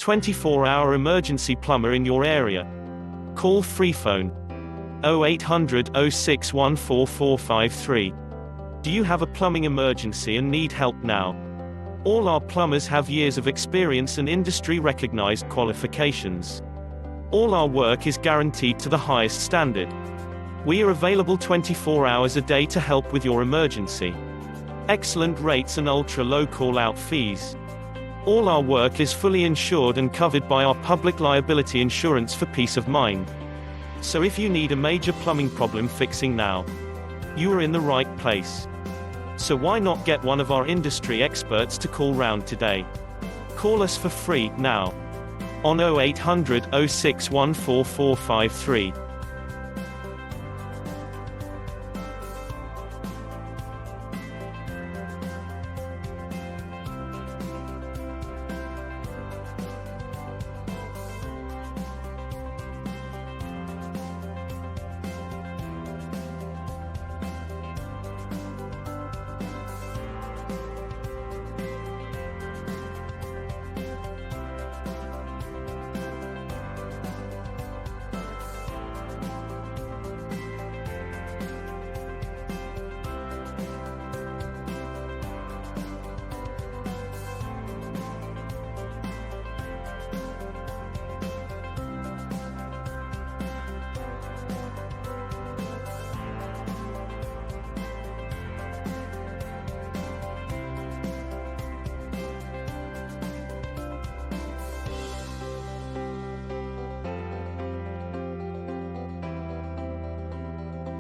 24-hour emergency plumber in your area. Call free phone 0800 06144453. Do you have a plumbing emergency and need help now? All our plumbers have years of experience and industry-recognized qualifications. All our work is guaranteed to the highest standard. We are available 24 hours a day to help with your emergency. Excellent rates and ultra-low call-out fees. All our work is fully insured and covered by our public liability insurance for peace of mind. So if you need a major plumbing problem fixing now, you are in the right place. So why not get one of our industry experts to call round today? Call us for free now on 0800 06144453.